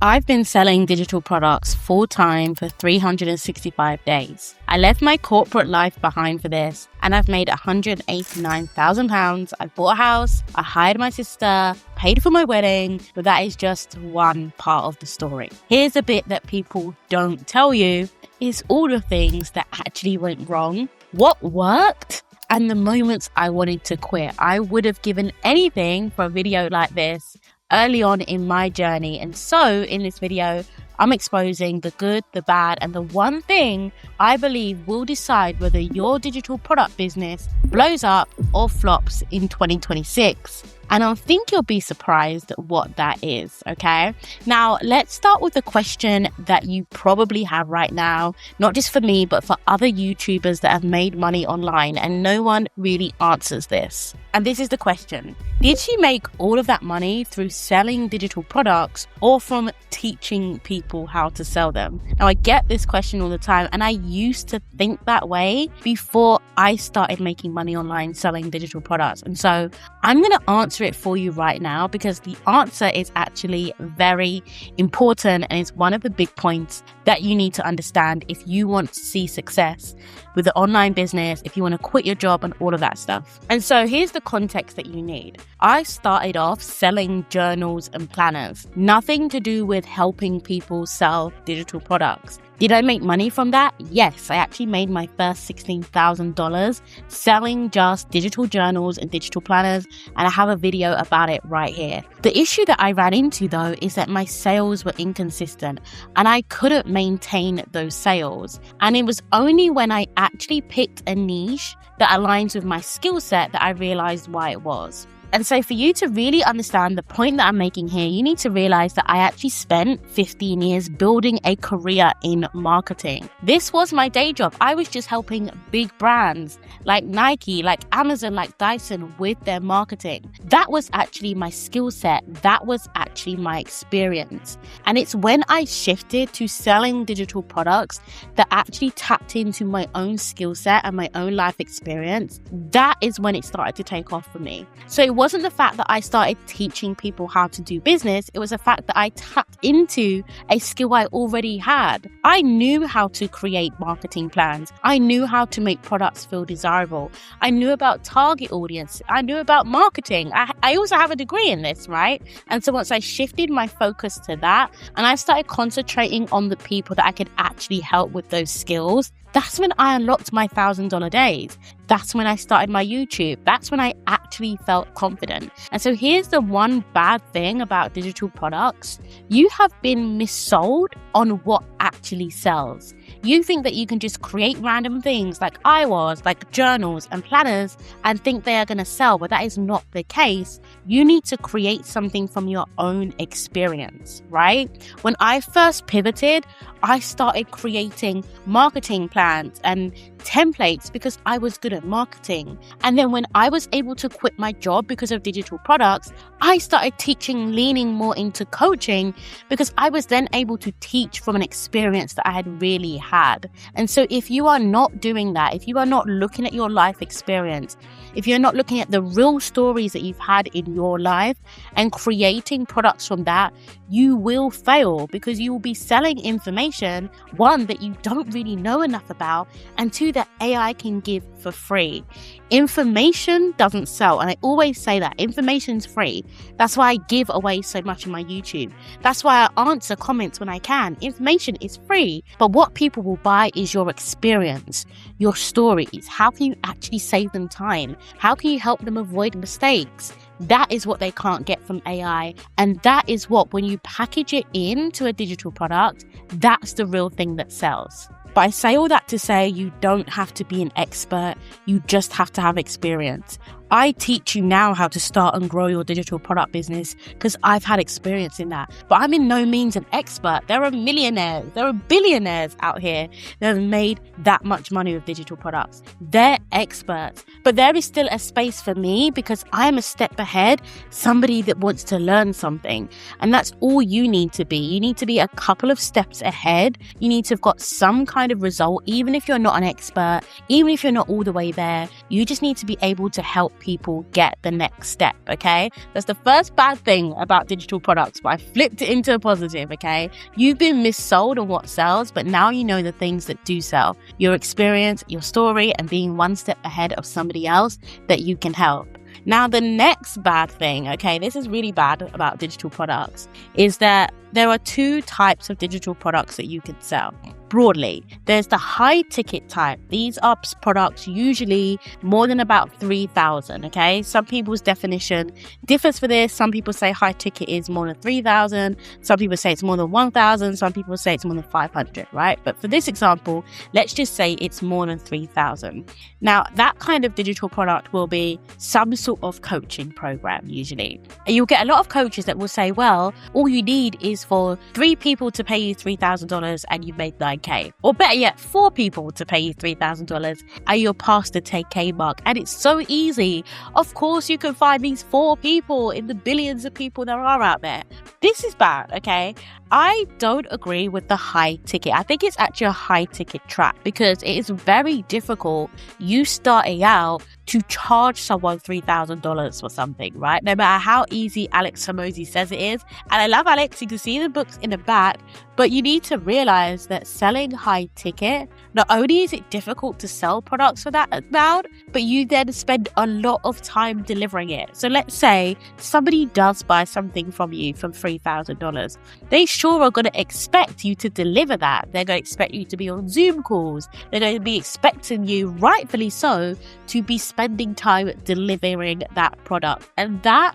I've been selling digital products full-time for 365 days. I left my corporate life behind for this, and I've made £189,000. I bought a house, I hired my sister, paid for my wedding, but that is just one part of the story. Here's a bit that people don't tell you, is all the things that actually went wrong, what worked, and the moments I wanted to quit. I would have given anything for a video like this early on in my journey. And so in this video, I'm exposing the good, the bad, and the one thing I believe will decide whether your digital product business blows up or flops in 2026. And I think you'll be surprised at what that is, okay? Now, let's start with a question that you probably have right now, not just for me, but for other YouTubers that have made money online, and no one really answers this. And this is the question. Did she make all of that money through selling digital products or from teaching people how to sell them? Now, I get this question all the time, and I used to think that way before I started making money online selling digital products. And so I'm going to answer it for you right now, because the answer is actually very important and it's one of the big points that you need to understand if you want to see success with the online business, if you want to quit your job and all of that stuff. And so here's the context that you need. I started off selling journals and planners, nothing to do with helping people sell digital products. Did I make money from that? Yes, I actually made my first $16,000 selling just digital journals and digital planners, and I have a video about it right here. The issue that I ran into though is that my sales were inconsistent and I couldn't maintain those sales. And it was only when I actually picked a niche that aligns with my skill set that I realized why it was. And so for you to really understand the point that I'm making here, you need to realize that I actually spent 15 years building a career in marketing. This was my day job. I was just helping big brands like Nike, like Amazon, like Dyson with their marketing. That was actually my skill set. That was actually my experience. And it's when I shifted to selling digital products that actually tapped into my own skill set and my own life experience. That is when it started to take off for me. So it wasn't the fact that I started teaching people how to do business. It was the fact that I tapped into a skill I already had. I knew how to create marketing plans. I knew how to make products feel desirable. I knew about target audience. I knew about marketing. I also have a degree in this, right? And so once I shifted my focus to that and I started concentrating on the people that I could actually help with those skills, that's when I unlocked my $1,000 days. That's when I started my YouTube. That's when I actually felt confident. And so here's the one bad thing about digital products. You have been missold on what actually sells. You think that you can just create random things like I was, like journals and planners, and think they are going to sell, but that is not the case. You need to create something from your own experience, right? When I first pivoted, I started creating marketing plans and templates because I was good at marketing. And then when I was able to quit my job because of digital products, I started leaning more into coaching because I was then able to teach from an experience that I had really had. And so if you are not doing that, if you are not looking at your life experience, if you're not looking at the real stories that you've had in your life and creating products from that, you will fail because you will be selling information, one, that you don't really know enough about, and two, that AI can give for free. Information doesn't sell. And I always say that information's free. That's why I give away so much in my YouTube. That's why I answer comments when I can. Information is free. But what people will buy is your experience, your stories. How can you actually save them time? How can you help them avoid mistakes? That is what they can't get from AI. And that is what, when you package it into a digital product, that's the real thing that sells. But I say all that to say you don't have to be an expert. You just have to have experience. I teach you now how to start and grow your digital product business because I've had experience in that. But I'm in no means an expert. There are millionaires, there are billionaires out here that have made that much money with digital products. They're experts. But there is still a space for me because I'm a step ahead, somebody that wants to learn something. And that's all you need to be. You need to be a couple of steps ahead. You need to have got some kind of result, even if you're not an expert, even if you're not all the way there. You just need to be able to help people get the next step, okay? That's the first bad thing about digital products, but I flipped it into a positive, okay? You've been missold on what sells, but now you know the things that do sell. Your experience, your story, and being one step ahead of somebody else that you can help. Now, the next bad thing, okay, this is really bad about digital products, is that there are two types of digital products that you can sell. Broadly, there's the high ticket type. These are products usually more than about 3,000, okay? Some people's definition differs for this. Some people say high ticket is more than 3,000. Some people say it's more than 1,000. Some people say it's more than 500, right? But for this example, let's just say it's more than 3,000. Now, that kind of digital product will be some sort of coaching program usually. And you'll get a lot of coaches that will say, well, all you need is for 3 people to pay you $3,000 and you've made $9K. Or better yet, 4 people to pay you $3,000 and you're past the 10K mark. And it's so easy. Of course, you can find these 4 people in the billions of people there are out there. This is bad, okay? I don't agree with the high ticket. I think it's actually a high ticket trap because it is very difficult you starting out to charge someone $3,000 for something, right? No matter how easy Alex Hormozi says it is. And I love Alex, you can see the books in the back, but you need to realize that selling high ticket, not only is it difficult to sell products for that amount, but you then spend a lot of time delivering it. So let's say somebody does buy something from you from $3,000. They sure are going to expect you to deliver that. They're going to expect you to be on Zoom calls. They're going to be expecting you, rightfully so, to be spending time delivering that product. And that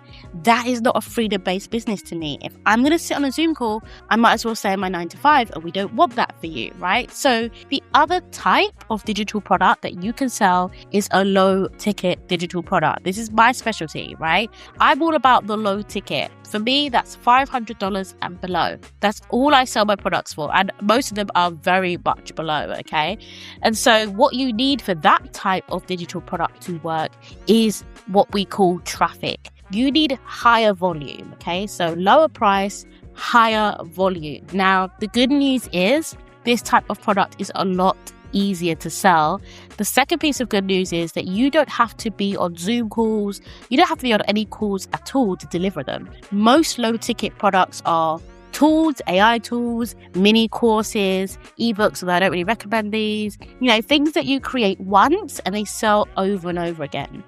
is not a freedom-based business to me. If I'm going to sit on a Zoom call, I might as well say my 9 to 5, and we don't want that for you, right? So the other type of digital product that you can sell is a low ticket digital product. This is my specialty, right? I'm all about the low ticket. For me, that's $500 and below. That's all I sell my products for. And most of them are very much below, okay? And so what you need for that type of digital product to work is what we call traffic. You need higher volume, okay? So lower price, higher volume. Now, the good news is this type of product is a lot easier to sell. The second piece of good news is that you don't have to be on Zoom calls. You don't have to be on any calls at all to deliver them. Most low ticket products are tools, AI tools, mini courses, ebooks, although I don't really recommend these. Things that you create once and they sell over and over again.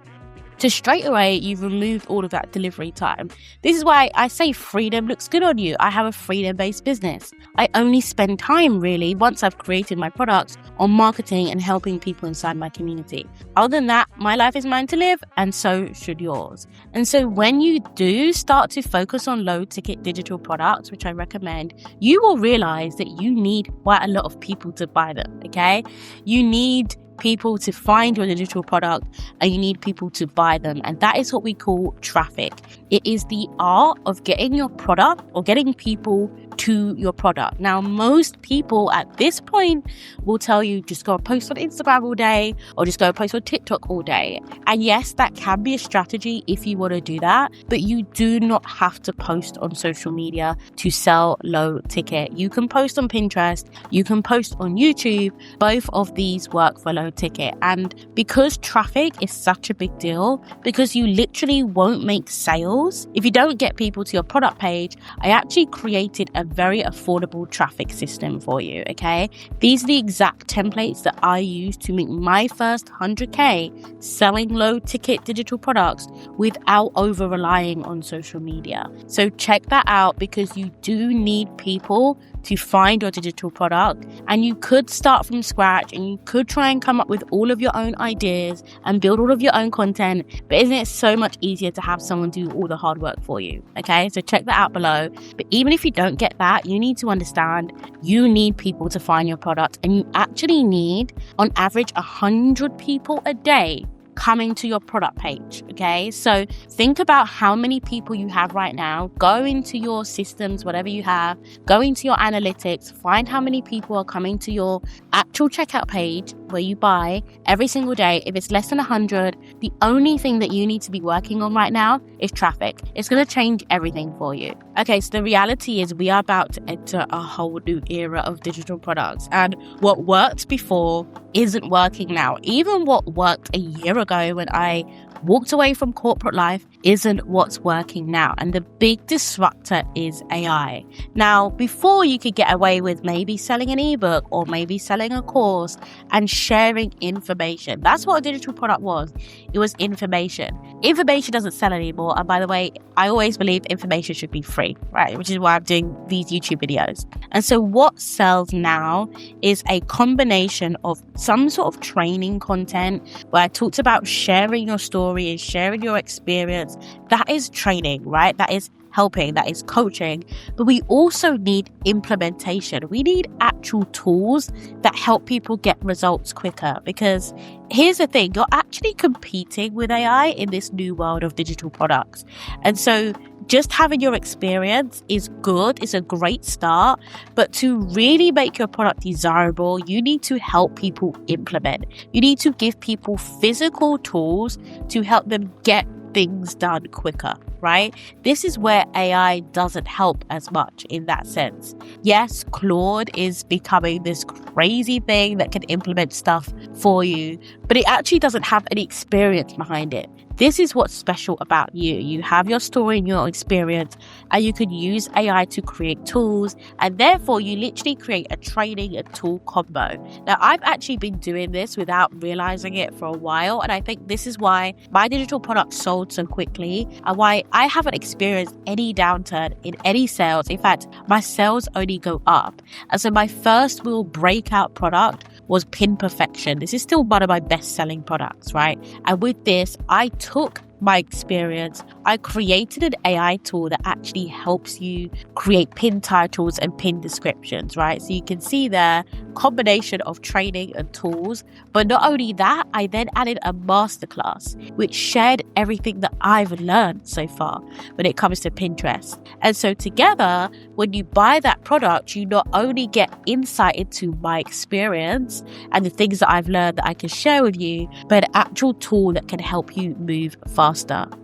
So straight away, you've removed all of that delivery time. This is why I say freedom looks good on you. I have a freedom-based business. I only spend time, really, once I've created my products, on marketing and helping people inside my community. Other than that, my life is mine to live, and so should yours. And so when you do start to focus on low-ticket digital products, which I recommend, you will realize that you need quite a lot of people to buy them, okay? You need people to find your digital product and you need people to buy them, and that is what we call traffic. It is the art of getting your product or getting people to your product. Now, most people at this point will tell you just go and post on Instagram all day or just go and post on TikTok all day. And yes, that can be a strategy if you want to do that, but you do not have to post on social media to sell low ticket. You can post on Pinterest, you can post on YouTube. Both of these work for low ticket. And because traffic is such a big deal, because you literally won't make sales if you don't get people to your product page, I actually created a very affordable traffic system for you, okay? These are the exact templates that I use to make my first 100K selling low ticket digital products without over relying on social media. So check that out, because you do need people to find your digital product, and you could start from scratch and you could try and come up with all of your own ideas and build all of your own content, but isn't it so much easier to have someone do all the hard work for you? Okay, so check that out below. But even if you don't get that, you need to understand you need people to find your product, and you actually need on average 100 people a day coming to your product page, okay? So think about how many people you have right now. Go into your systems, whatever you have, go into your analytics, find how many people are coming to your actual checkout page, where you buy every single day. If it's less than 100, the only thing that you need to be working on right now is traffic. It's going to change everything for you. Okay, so the reality is we are about to enter a whole new era of digital products, and what worked before isn't working now. Even what worked a year ago when I walked away from corporate life isn't what's working now. And the big disruptor is AI. Now, before you could get away with maybe selling an ebook or maybe selling a course and sharing information. That's what a digital product was. It was information. Information doesn't sell anymore. And by the way, I always believe information should be free, right? Which is why I'm doing these YouTube videos. And so what sells now is a combination of some sort of training content where I talked about sharing your story and sharing your experience. That is training, right? That is helping, that is coaching. But we also need implementation. We need actual tools that help people get results quicker, because here's the thing, you're actually competing with AI in this new world of digital products. And so just having your experience is good, it's a great start, but to really make your product desirable, you need to help people implement. You need to give people physical tools to help them get things done quicker, right? This is where AI doesn't help as much in that sense. Yes, Claude is becoming this crazy thing that can implement stuff for you, but it actually doesn't have any experience behind it. This is what's special about you. You have your story and your experience, and you can use AI to create tools, and therefore you literally create a training and tool combo. Now, I've actually been doing this without realizing it for a while, and I think this is why my digital product sold so quickly and why I haven't experienced any downturn in any sales. In fact, my sales only go up. And so my first real breakout product was Pin Perfection. This is still one of my best-selling products, right? And with this, I took my experience, I created an AI tool that actually helps you create pin titles and pin descriptions, right? So you can see there, combination of training and tools. But not only that, I then added a masterclass, which shared everything that I've learned so far when it comes to Pinterest. And so together, when you buy that product, you not only get insight into my experience and the things that I've learned that I can share with you, but an actual tool that can help you move faster.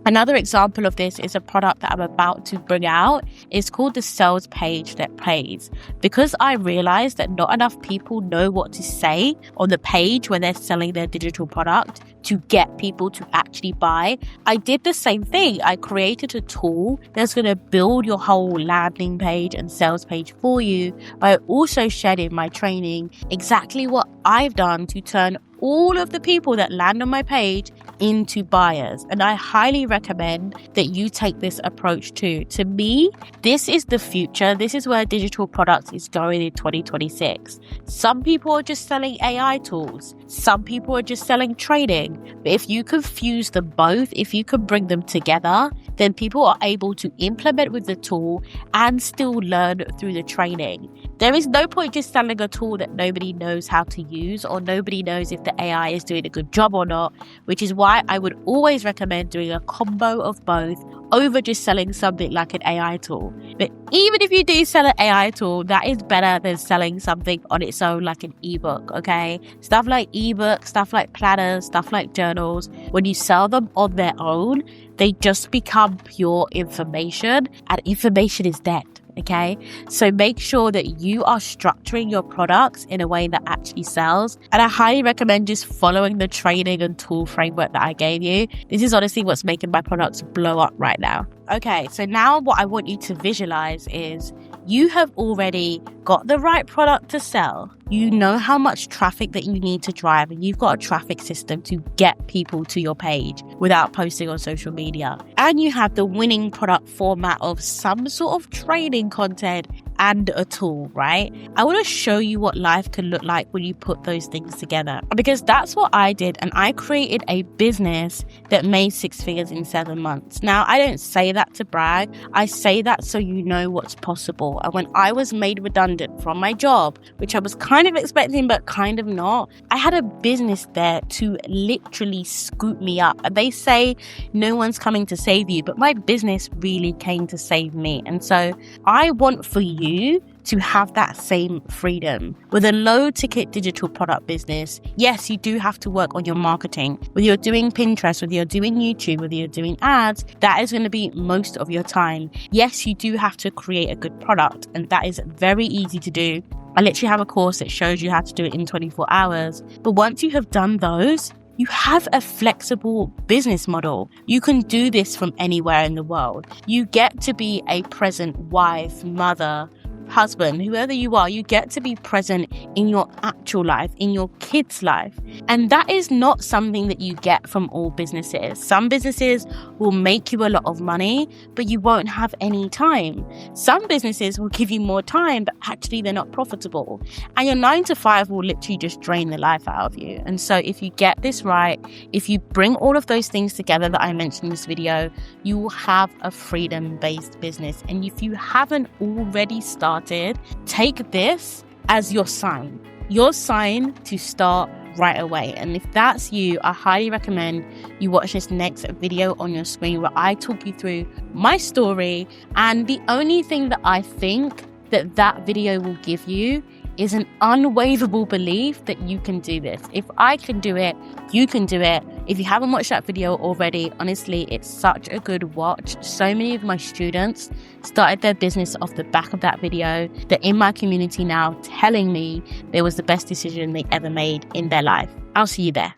Another example of this is a product that I'm about to bring out. It's called the Sales Page That Pays. Because I realized that not enough people know what to say on the page when they're selling their digital product to get people to actually buy, I did the same thing. I created a tool that's going to build your whole landing page and sales page for you. I also shared in my training exactly what I've done to turn all of the people that land on my page into buyers. And I highly recommend that you take this approach too. To me, this is the future. This is where digital products is going in 2026. Some people are just selling AI tools. Some people are just selling training. But if you can fuse them both, if you can bring them together, then people are able to implement with the tool and still learn through the training. There is no point just selling a tool that nobody knows how to use or nobody knows if the AI is doing a good job or not, which is why I would always recommend doing a combo of both over just selling something like an AI tool. But even if you do sell an AI tool, that is better than selling something on its own like an ebook, okay? Stuff like ebooks, stuff like planners, stuff like journals, when you sell them on their own, they just become pure information, and information is dead. Okay, so make sure that you are structuring your products in a way that actually sells. And I highly recommend just following the training and tool framework that I gave you. This is honestly what's making my products blow up right now. Okay, so now what I want you to visualize is you have already got the right product to sell. You know how much traffic that you need to drive, and you've got a traffic system to get people to your page without posting on social media. And you have the winning product format of some sort of training content and a tool, right? I want to show you what life can look like when you put those things together, because that's what I did, and I created a business that made 6 figures in 7 months. Now, I don't say that to brag. I say that so you know what's possible. And when I was made redundant from my job, which I was kind of expecting but kind of not, I had a business there to literally scoop me up. And they say no one's coming to save you, but my business really came to save me. And so I want for you to have that same freedom. With a low ticket digital product business, yes, you do have to work on your marketing. Whether you're doing Pinterest, whether you're doing YouTube, whether you're doing ads, that is going to be most of your time. Yes, you do have to create a good product, and that is very easy to do. I literally have a course that shows you how to do it in 24 hours. But once you have done those, you have a flexible business model. You can do this from anywhere in the world. You get to be a present wife, mother, husband, whoever you are. You get to be present in your actual life, in your kids' life. And that is not something that you get from all businesses. Some businesses will make you a lot of money, but you won't have any time. Some businesses will give you more time, but actually they're not profitable. And your 9 to 5 will literally just drain the life out of you. And so if you get this right, if you bring all of those things together that I mentioned in this video, you will have a freedom-based business. And if you haven't already started, take this as your sign to start right away. And if that's you, I highly recommend you watch this next video on your screen where I talk you through my story. And the only thing that I think that video will give you is an unwavering belief that you can do this. If I can do it, you can do it. If you haven't watched that video already, honestly, it's such a good watch. So many of my students started their business off the back of that video. They're in my community now telling me it was the best decision they ever made in their life. I'll see you there.